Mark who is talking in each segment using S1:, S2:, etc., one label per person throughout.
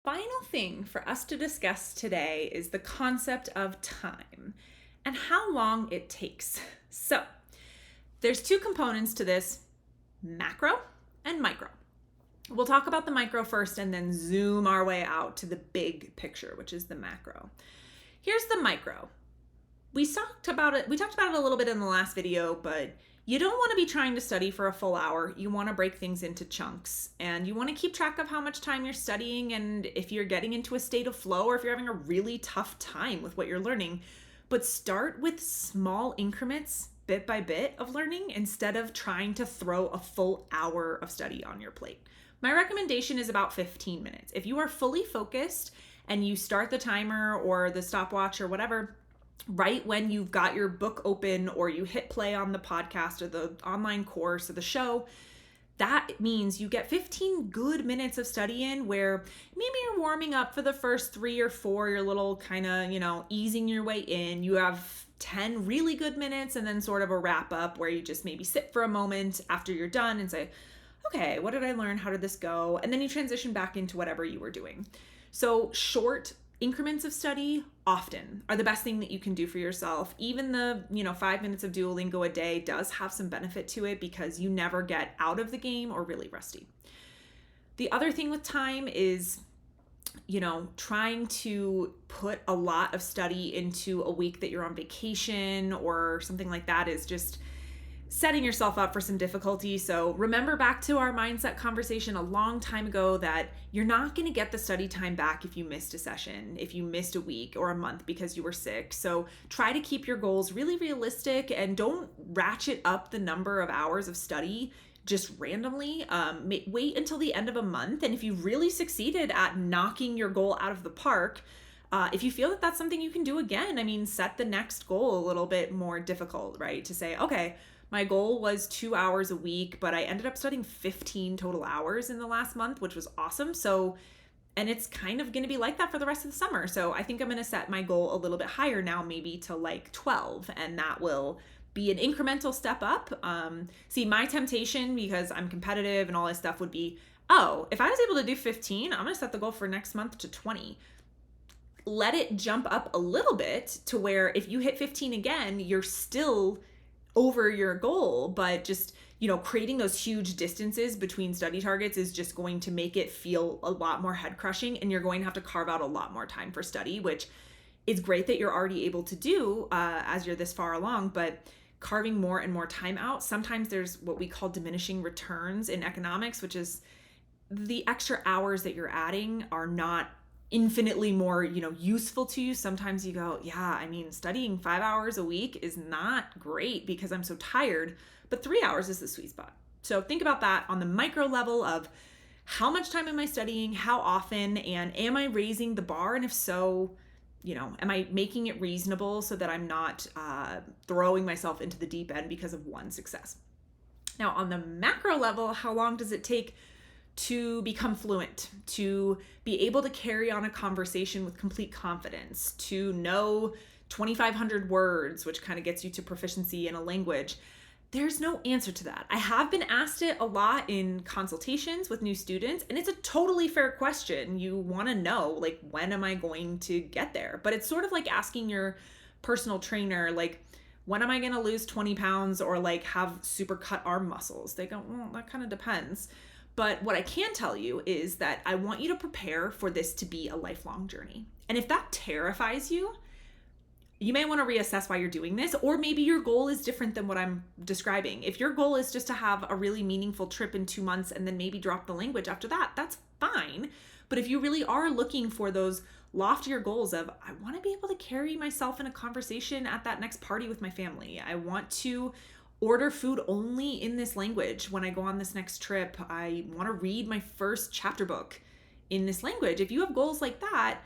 S1: final thing for us to discuss today is the concept of time and how long it takes. So, there's two components to this, macro and micro. We'll talk about the micro first and then zoom our way out to the big picture, which is the macro. Here's the micro. We talked about it a little bit in the last video, but you don't want to be trying to study for a full hour. You want to break things into chunks, and you want to keep track of how much time you're studying and if you're getting into a state of flow or if you're having a really tough time with what you're learning. But start with small increments, bit by bit of learning, instead of trying to throw a full hour of study on your plate. My recommendation is about 15 minutes. If you are fully focused and you start the timer or the stopwatch or whatever right when you've got your book open or you hit play on the podcast or the online course or the show, that means you get 15 good minutes of study in where maybe you're warming up for the first 3 or 4, you're a little kind of, easing your way in. You have 10 really good minutes and then sort of a wrap up where you just maybe sit for a moment after you're done and say, okay, what did I learn? How did this go? And then you transition back into whatever you were doing. So short increments of study often are the best thing that you can do for yourself. Even the, 5 minutes of Duolingo a day does have some benefit to it because you never get out of the game or really rusty. The other thing with time is, trying to put a lot of study into a week that you're on vacation or something like that is just setting yourself up for some difficulty. So remember back to our mindset conversation a long time ago that you're not going to get the study time back if you missed a session, if you missed a week or a month because you were sick. So try to keep your goals really realistic and don't ratchet up the number of hours of study just randomly. Wait until the end of a month. And if you really succeeded at knocking your goal out of the park, if you feel that that's something you can do again, set the next goal a little bit more difficult, right? To say, okay, my goal was 2 hours a week, but I ended up studying 15 total hours in the last month, which was awesome. And it's kind of going to be like that for the rest of the summer. So I think I'm going to set my goal a little bit higher now, maybe to like 12, and that will be an incremental step up. My temptation, because I'm competitive and all this stuff, would be, if I was able to do 15, I'm going to set the goal for next month to 20. Let it jump up a little bit to where if you hit 15 again, you're still over your goal, but just, creating those huge distances between study targets is just going to make it feel a lot more head crushing, and you're going to have to carve out a lot more time for study, which is great that you're already able to do as you're this far along, but carving more and more time out, sometimes there's what we call diminishing returns in economics, which is the extra hours that you're adding are not infinitely more, useful to you. Sometimes you go, studying 5 hours a week is not great because I'm so tired, but 3 hours is the sweet spot. So think about that on the micro level of how much time am I studying, how often, and am I raising the bar? And if so, am I making it reasonable so that I'm not throwing myself into the deep end because of one success? Now, on the macro level, how long does it take to become fluent, to be able to carry on a conversation with complete confidence, to know 2,500 words, which kind of gets you to proficiency in a language? There's no answer to that. I have been asked it a lot in consultations with new students, and it's a totally fair question. You want to know, when am I going to get there? But it's sort of like asking your personal trainer, when am I going to lose 20 pounds or have super cut arm muscles? They go, well, that kind of depends. But what I can tell you is that I want you to prepare for this to be a lifelong journey. And if that terrifies you, you may want to reassess why you're doing this, or maybe your goal is different than what I'm describing. If your goal is just to have a really meaningful trip in 2 months and then maybe drop the language after that, that's fine. But if you really are looking for those loftier goals of, I want to be able to carry myself in a conversation at that next party with my family. I want to order food only in this language when I go on this next trip. I want to read my first chapter book in this language. If you have goals like that,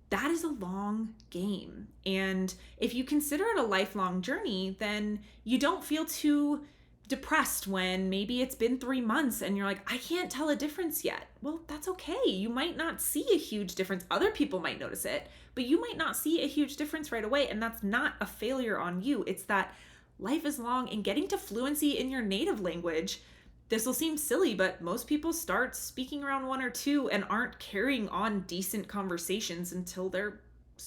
S1: that is a long game. And if you consider it a lifelong journey, then you don't feel too depressed when maybe it's been 3 months and you're like, I can't tell a difference yet. Well, that's okay. You might not see a huge difference. Other people might notice it, but you might not see a huge difference right away. And that's not a failure on you. It's that life is long, and getting to fluency in your native language this will seem silly, but most people start speaking around one or two and aren't carrying on decent conversations until they're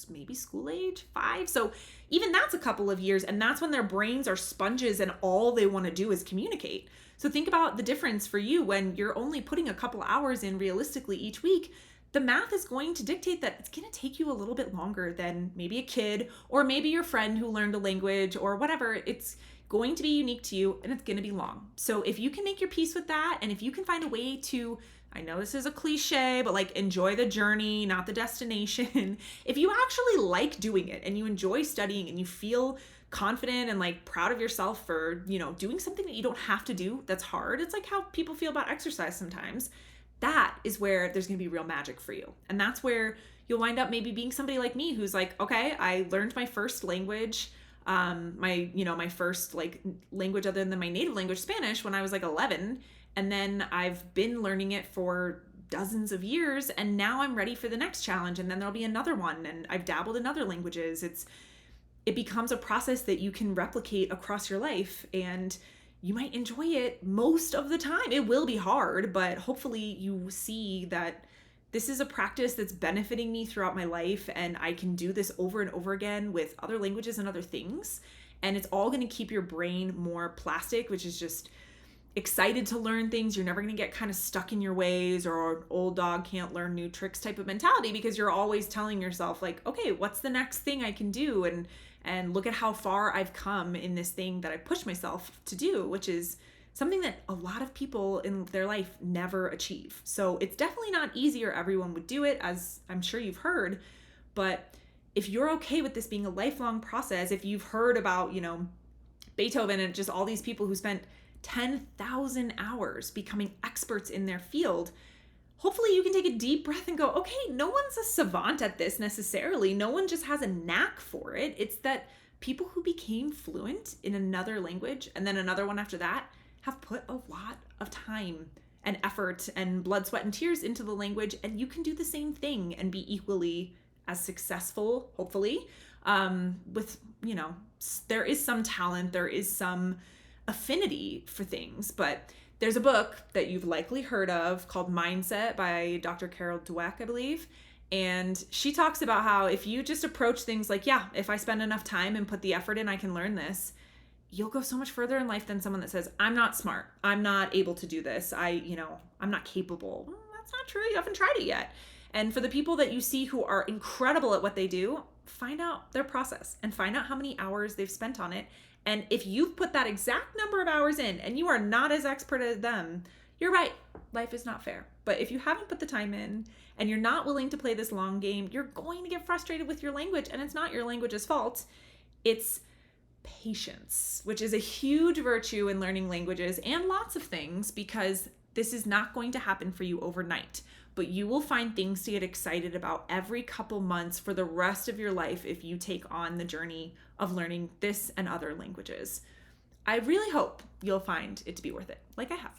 S1: maybe school age, 5. So even that's a couple of years, and that's when their brains are sponges and all they want to do is communicate. So think about the difference for you when you're only putting a couple hours in realistically each week. The math is going to dictate that it's going to take you a little bit longer than maybe a kid or maybe your friend who learned a language or whatever. It's going to be unique to you, and it's going to be long. So if you can make your peace with that, and if you can find a way to, I know this is a cliche, but like enjoy the journey, not the destination. If you actually like doing it and you enjoy studying and you feel confident and like proud of yourself for, doing something that you don't have to do that's hard. It's like how people feel about exercise sometimes. That is where there's going to be real magic for you. And that's where you'll wind up maybe being somebody like me who's like, okay, I learned my first language, my first like language other than my native language, Spanish, when I was like 11. And then I've been learning it for dozens of years. And now I'm ready for the next challenge. And then there'll be another one. And I've dabbled in other languages. It becomes a process that you can replicate across your life, and you might enjoy it most of the time. It will be hard, but hopefully you see that this is a practice that's benefiting me throughout my life, and I can do this over and over again with other languages and other things. And it's all going to keep your brain more plastic, which is just excited to learn things. You're never going to get kind of stuck in your ways or an old dog can't learn new tricks type of mentality, because you're always telling yourself like, okay, what's the next thing I can do? And look at how far I've come in this thing that I pushed myself to do, which is something that a lot of people in their life never achieve. So it's definitely not easy or everyone would do it, as I'm sure you've heard. But if you're okay with this being a lifelong process, if you've heard about, Beethoven and just all these people who spent 10,000 hours becoming experts in their field, hopefully you can take a deep breath and go, okay, no one's a savant at this necessarily. No one just has a knack for it. It's that people who became fluent in another language and then another one after that have put a lot of time and effort and blood, sweat, and tears into the language. And you can do the same thing and be equally as successful, hopefully, with, there is some talent, there is some affinity for things, but there's a book that you've likely heard of called Mindset by Dr. Carol Dweck, I believe. And she talks about how if you just approach things like, yeah, if I spend enough time and put the effort in, I can learn this, you'll go so much further in life than someone that says, I'm not smart, I'm not able to do this, I'm not capable. Well, that's not true. You haven't tried it yet. And for the people that you see who are incredible at what they do, find out their process and find out how many hours they've spent on it. And if you've put that exact number of hours in and you are not as expert as them, you're right. Life is not fair. But if you haven't put the time in and you're not willing to play this long game, you're going to get frustrated with your language. And it's not your language's fault. It's patience, which is a huge virtue in learning languages and lots of things, because this is not going to happen for you overnight. But you will find things to get excited about every couple months for the rest of your life if you take on the journey of learning this and other languages. I really hope you'll find it to be worth it, like I have.